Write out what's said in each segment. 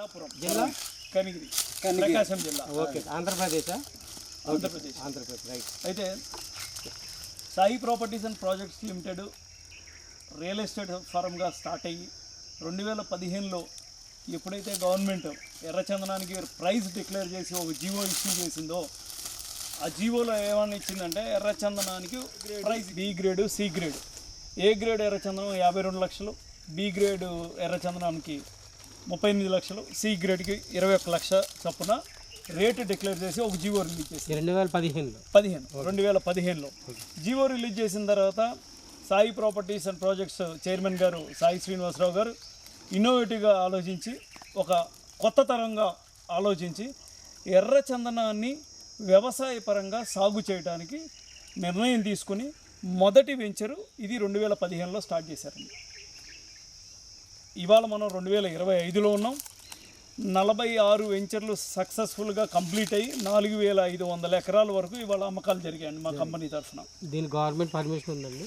అమలాపురం జిల్లా కనిగిరి ప్రకాశం జిల్లా. Okay. Andhra Pradesh right. అయితే Sai properties and projects limited real estate ఫారంగా స్టార్ట్ అయ్యి 2015లో ఎప్పుడైతే గవర్నమెంట్ ఎర్రచందనానికి ప్రైస్ డిక్లేర్ చేసి ఒక జీవో ఇష్యూ చేసిందో, ఆ జీవోలో ఏమని ఇచ్చిందంటే ఎర్రచందనానికి price B grade, C grade. A grade ఎర్రచందనం 52 లక్షలు, బి గ్రేడ్ ఎర్రచందనానికి 38 లక్షలు, సి గ్రేడ్కి 21 లక్ష చొప్పున రేటు డిక్లేర్ చేసి ఒక జీవో రిలీజ్ చేసి 2015లో జీవో రిలీజ్ చేసిన తర్వాత Sai properties and projects chairman గారు సాయి శ్రీనివాసరావు గారు ఇన్నోవేటివ్గా ఆలోచించి, ఒక కొత్త తరంగా ఆలోచించి ఎర్రచందనాన్ని వ్యవసాయపరంగా సాగు చేయడానికి నిర్ణయం తీసుకుని మొదటి వెంచరు ఇది 2015లో స్టార్ట్ చేశారండి. ఇవాళ మనం 2025లో ఉన్నాం. 46 వెంచర్లు సక్సెస్ఫుల్గా కంప్లీట్ అయ్యి 4500 ఎకరాల వరకు ఇవాళ అమ్మకాలు జరిగాయండి మా కంపెనీ తరఫున. దీనికి గవర్నమెంట్ పర్మిషన్ ఉందండి?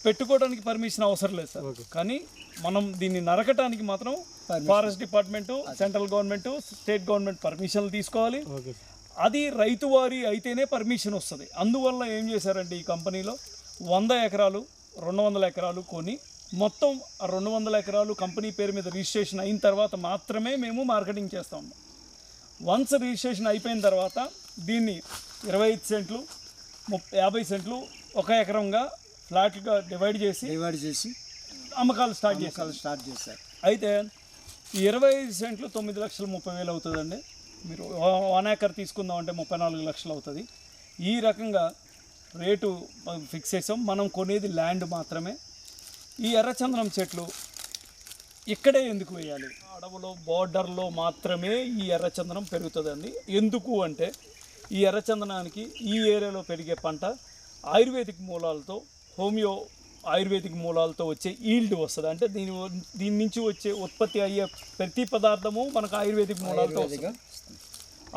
పెట్టుకోవడానికి పర్మిషన్ అవసరం లేదు సార్, కానీ మనం దీన్ని నరకటానికి మాత్రం forest department, central government, state government పర్మిషన్లు తీసుకోవాలి. అది రైతు వారి అయితేనే పర్మిషన్ వస్తుంది. అందువల్ల ఏం చేశారంటే ఈ కంపెనీలో 100 ఎకరాలు 200 ఎకరాలు కొని మొత్తం 200 ఎకరాలు కంపెనీ పేరు మీద రిజిస్ట్రేషన్ అయిన తర్వాత మాత్రమే మేము మార్కెటింగ్ చేస్తూ ఉన్నాం. వన్స్ రిజిస్ట్రేషన్ అయిపోయిన తర్వాత దీన్ని 25 సెంట్లు 50 సెంట్లు 1 ఎకరంగా ఫ్లాట్గా డివైడ్ చేసి అమ్మకాలు స్టార్ట్ చేశారు. అయితే 25 సెంట్లు 9,30,000 అవుతుందండి. మీరు 1 ఎకర్ తీసుకుందామంటే 34 లక్షలు అవుతుంది. ఈ రకంగా రేటు ఫిక్స్ చేసాం. మనం కొనేది ల్యాండ్ మాత్రమే. ఈ ఎర్రచందనం చెట్లు ఇక్కడే ఎందుకు వేయాలి? అడవులో బోర్డర్లో మాత్రమే ఈ ఎర్రచందనం పెరుగుతుందండి. ఎందుకు అంటే ఈ ఎర్రచందనానికి ఈ ఏరియాలో పెరిగే పంట ఆయుర్వేదిక్ మూలాలతో, హోమియో ఆయుర్వేదిక్ మూలాలతో వచ్చే ఈల్డ్ వస్తుంది. అంటే దీని నుంచి వచ్చే ఉత్పత్తి అయ్యే ప్రతి పదార్థము మనకు ఆయుర్వేదిక్ మూలాలతో వస్తుంది.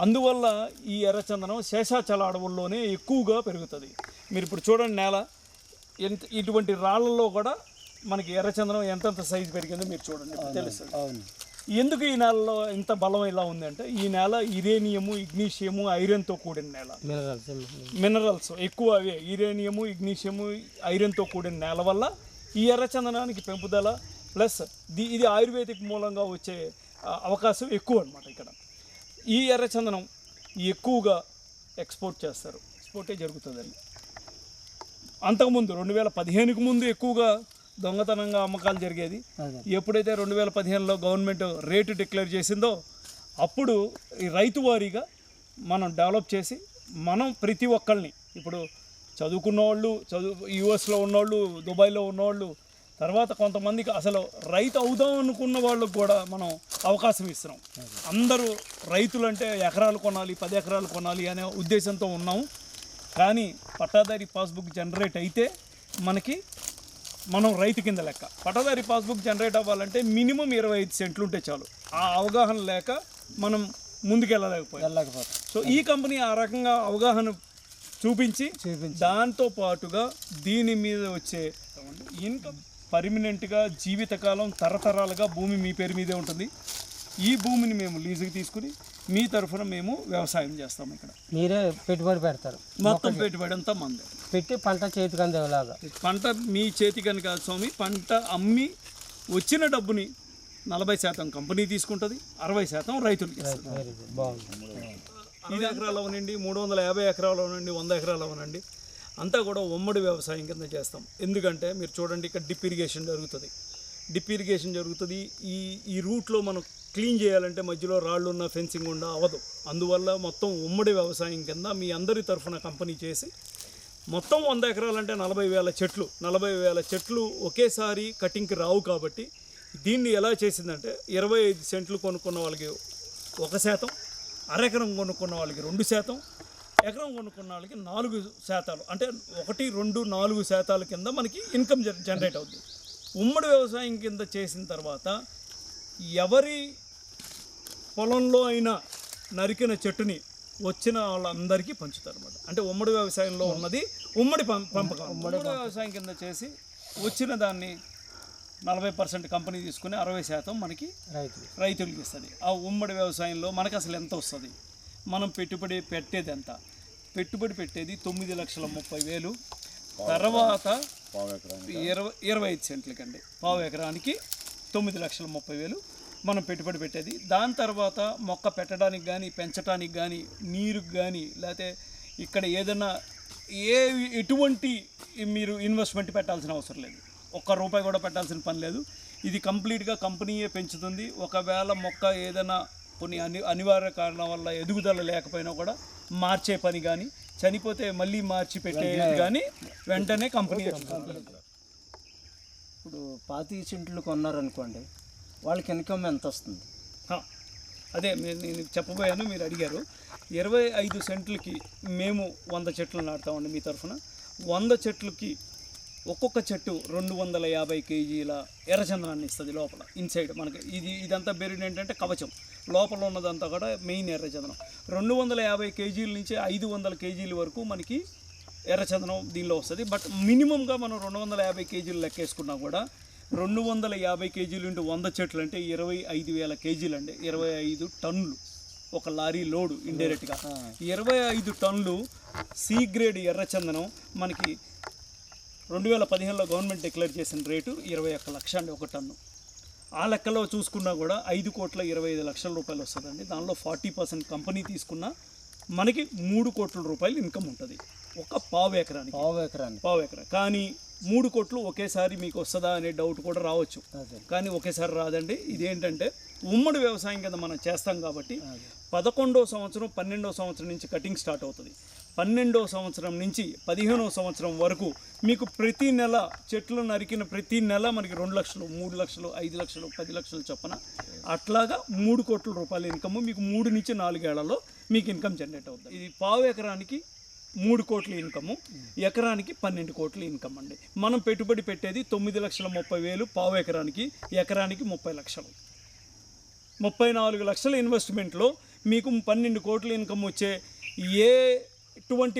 అందువల్ల ఈ ఎర్రచందనం శేషాచల అడవుల్లోనే ఎక్కువగా పెరుగుతుంది. మీరు ఇప్పుడు చూడండి, నేల ఇటువంటి రాళ్లలో కూడా మనకి ఎర్రచందనం ఎంతెంత సైజు పెరిగిందో మీరు చూడండి, తెలుస్తుంది. ఎందుకు ఈ నేలలో ఇంత బలం ఇలా ఉంది అంటే ఈ నేల యురేనియము, ఇగ్నీషియము, ఐరన్తో కూడిన నేల. మినరల్స్ ఎక్కువ అవే యురేనియము, ఇగ్నీషియము, ఐరన్తో కూడిన నేల వల్ల ఈ ఎర్రచందనానికి పెంపుదల ప్లస్ ఇది ఆయుర్వేదిక్ మూలంగా వచ్చే అవకాశం ఎక్కువ అనమాట. ఇక్కడ ఈ ఎర్రచందనం ఎక్కువగా ఎక్స్పోర్ట్ చేస్తారు, ఎక్స్పోర్టే జరుగుతుందండి. అంతకుముందు 2015కు ముందు ఎక్కువగా దొంగతనంగా అమ్మకాలు జరిగేది. ఎప్పుడైతే 2015లో గవర్నమెంట్ రేటు డిక్లేర్ చేసిందో అప్పుడు ఈ రైతు వారీగా మనం డెవలప్ చేసి మనం ప్రతి ఒక్కళ్ళని, ఇప్పుడు చదువుకున్న వాళ్ళు, యూఎస్లో ఉన్నవాళ్ళు, దుబాయ్లో ఉన్నవాళ్ళు, తర్వాత కొంతమందికి అసలు రైతు అవుదాం అనుకున్న వాళ్ళకు కూడా మనం అవకాశం ఇస్తున్నాం. అందరూ రైతులు అంటే ఎకరాలు కొనాలి, 10 ఎకరాలు కొనాలి అనే ఉద్దేశంతో ఉన్నాము. కానీ పట్టాదారీ పాస్బుక్ జనరేట్ అయితే మనం రైతు కింద లెక్క. పట్టాదారీ పాస్బుక్ జనరేట్ అవ్వాలంటే మినిమం 25 సెంట్లు ఉంటే చాలు. ఆ అవగాహన లేక మనం ముందుకెళ్ళలేకపోతాం. సో ఈ కంపెనీ ఆ రకంగా అవగాహన చూపించి దాంతో పాటుగా దీని మీద వచ్చే ఇన్కమ్ పర్మనెంట్గా జీవితకాలం తరతరాలుగా భూమి మీ పేరు మీదే ఉంటుంది. ఈ భూమిని మేము లీజుకి తీసుకుని మీ తరఫున మేము వ్యవసాయం చేస్తాము. ఇక్కడ మీరే పెట్టుబడి పెడతారు, మొత్తం పెట్టుబడి అంతా మందే పెట్టి పంట చేతికి అందేలాగా. పంట మీ చేతికని కాదు స్వామి, పంట అమ్మి వచ్చిన డబ్బుని 40% కంపెనీ తీసుకుంటుంది, 60% రైతులకి. 5 ఎకరాలు అవనండి, 350 ఎకరాలు అవనండి, 100 ఎకరాలు అవనండి, అంతా కూడా ఉమ్మడి వ్యవసాయం కింద చేస్తాం. ఎందుకంటే మీరు చూడండి, ఇక్కడ డ్రిప్ ఇరిగేషన్ జరుగుతుంది. ఈ రూట్లో మనం క్లీన్ చేయాలంటే మధ్యలో రాళ్ళు ఉన్న ఫెన్సింగ్ ఉన్న అవ్వదు. అందువల్ల మొత్తం ఉమ్మడి వ్యవసాయం కింద మీ అందరి తరఫున కంపెనీ చేసి మొత్తం 100 ఎకరాలంటే 40,000 చెట్లు ఒకేసారి కటింగ్కి రావు. కాబట్టి దీన్ని ఎలా చేసిందంటే 25 సెంట్లు కొనుక్కున్న వాళ్ళకి 1%, అరెకరం కొనుక్కున్న వాళ్ళకి 2%, ఎకరం కొనుక్కున్న వాళ్ళకి 4%, అంటే 1, 2, 4% కింద మనకి ఇన్కమ్ జనరేట్ అవుతుంది. ఉమ్మడి వ్యవసాయం కింద చేసిన తర్వాత ఎవరి పొలంలో అయినా నరికిన చెట్టుని వచ్చిన వాళ్ళందరికీ పంచుతారు అన్నమాట. అంటే ఉమ్మడి వ్యవసాయంలో ఉన్నది ఉమ్మడి పెంపకం. ఉమ్మడి వ్యవసాయం కింద చేసి వచ్చిన దాన్ని 40% కంపెనీ తీసుకుని 60% మనకి రైతులు రైతులకి ఇస్తుంది. ఆ ఉమ్మడి వ్యవసాయంలో మనకు అసలు ఎంత వస్తుంది, మనం పెట్టుబడి పెట్టేది ఎంత, పెట్టుబడి పెట్టేది 9,30,000, తర్వాత 25 సెంట్లకండి, పావు ఎకరానికి 9,30,000 మనం పెట్టుబడి పెట్టేది. దాని తర్వాత మొక్క పెట్టడానికి కానీ పెంచడానికి కానీ నీరుకి కానీ లేకపోతే ఇక్కడ ఏదైనా ఎటువంటి మీరు ఇన్వెస్ట్మెంట్ పెట్టాల్సిన అవసరం లేదు, ₹1 కూడా పెట్టాల్సిన పని లేదు. ఇది కంప్లీట్గా కంపెనీయే పెంచుతుంది. ఒకవేళ మొక్క ఏదైనా కొన్ని అనివార్య కారణం వల్ల ఎదుగుదల లేకపోయినా కూడా మార్చే పని కానీ, చనిపోతే మళ్ళీ మార్చి పెట్టేది కానీ వెంటనే కంపెనీ. ఇప్పుడు 25 సెంట్లు కొన్నారనుకోండి, వాళ్ళకి ఇన్కమ్ ఎంత వస్తుంది? అదే నేను చెప్పబోయాను, మీరు అడిగారు. 25 సెంట్లకి మేము 100 చెట్లు నాటుతామండి మీ తరఫున. 100 చెట్లకి ఒక్కొక్క చెట్టు 250 కేజీల ఎర్రచందనాన్ని ఇస్తుంది లోపల ఇన్సైడ్. మనకి ఇదంతా బెరిడ్ ఏంటంటే కవచం, లోపల ఉన్నదంతా కూడా మెయిన్ ఎర్రచందనం. 250 కేజీల నుంచి 500 కేజీల వరకు మనకి ఎర్రచందనం దీనిలో వస్తుంది. బట్ మినిమంగా మనం 250 కేజీలు లెక్కేసుకున్నా కూడా 250 కేజీలు ఇంటూ 100 చెట్లు అంటే 25,000 కేజీలు అండి, 25 టన్నులు ఒక లారీ లోడు ఇండైరెక్ట్గా. 25 టన్నులు సి గ్రేడ్ ఎర్రచందనం మనకి 2015లో గవర్నమెంట్ డిక్లేర్ చేసిన రేటు 21 లక్ష అండి ఒక టన్ను. ఆ లెక్కలో చూసుకున్నా కూడా 5,25,00,000 రూపాయలు వస్తుందండి. దానిలో 40% కంపెనీ తీసుకున్నా మనకి 3 కోట్ల రూపాయలు ఇన్కమ్ ఉంటుంది ఒక పావు ఎకరానికి. పావు ఎకరా కానీ 3 కోట్లు ఒకేసారి మీకు వస్తుందా అనే డౌట్ కూడా రావచ్చు, కానీ ఒకేసారి రాదండి. ఇదేంటంటే ఉమ్మడి వ్యవసాయం కింద మనం చేస్తాం కాబట్టి 11వ సంవత్సరం 12వ సంవత్సరం నుంచి కటింగ్ స్టార్ట్ అవుతుంది. 12వ సంవత్సరం నుంచి 15వ సంవత్సరం వరకు మీకు ప్రతి నెల చెట్లు నరికిన ప్రతి నెల మనకి 2 లక్షలు, 3 లక్షలు, 5 లక్షలు, 10 లక్షలు చొప్పున అట్లాగా 3 కోట్ల రూపాయల ఇన్కమ్ మీకు 3 నుంచి 4 ఏళ్లలో మీకు ఇన్కమ్ జనరేట్ అవుతుంది. ఇది పావు ఎకరానికి 3 కోట్ల ఇన్కము, ఎకరానికి 12 కోట్ల ఇన్కమ్ అండి. మనం పెట్టుబడి పెట్టేది 9,30,000 పావు ఎకరానికి 30 లక్షలు. 34 లక్షల ఇన్వెస్ట్మెంట్లో మీకు 12 కోట్ల ఇన్కమ్ వచ్చే ఎటువంటి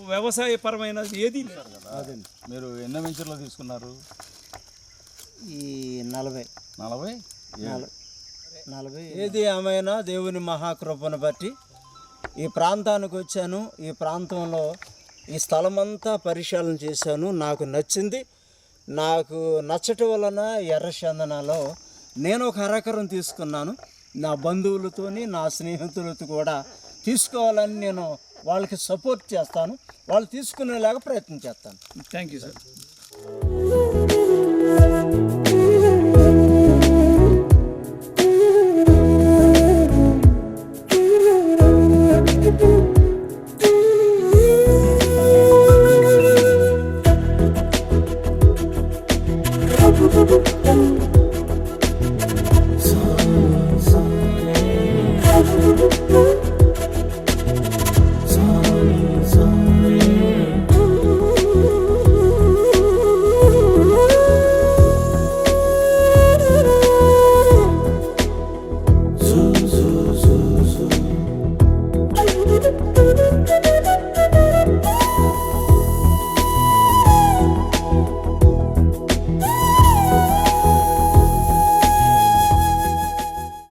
వ్యవసాయపరమైన ఏది లేదు. అదండి. మీరు ఎన్నో వెంచర్లో తీసుకున్నారు? ఈ 40. ఏది ఏమైనా దేవుని మహాకృపను బట్టి ఈ ప్రాంతానికి వచ్చాను. ఈ ప్రాంతంలో ఈ స్థలమంతా పరిశీలన చేశాను, నాకు నచ్చింది. నాకు నచ్చటం వలన ఎర్రచందనాలో నేను ఒక అరెకరం తీసుకున్నాను. నా బంధువులతోని నా స్నేహితులతో కూడా తీసుకోవాలని నేను వాళ్ళకి సపోర్ట్ చేస్తాను, వాళ్ళు తీసుకునేలాగా ప్రయత్నం చేస్తాను. Thank you sir. Thank you.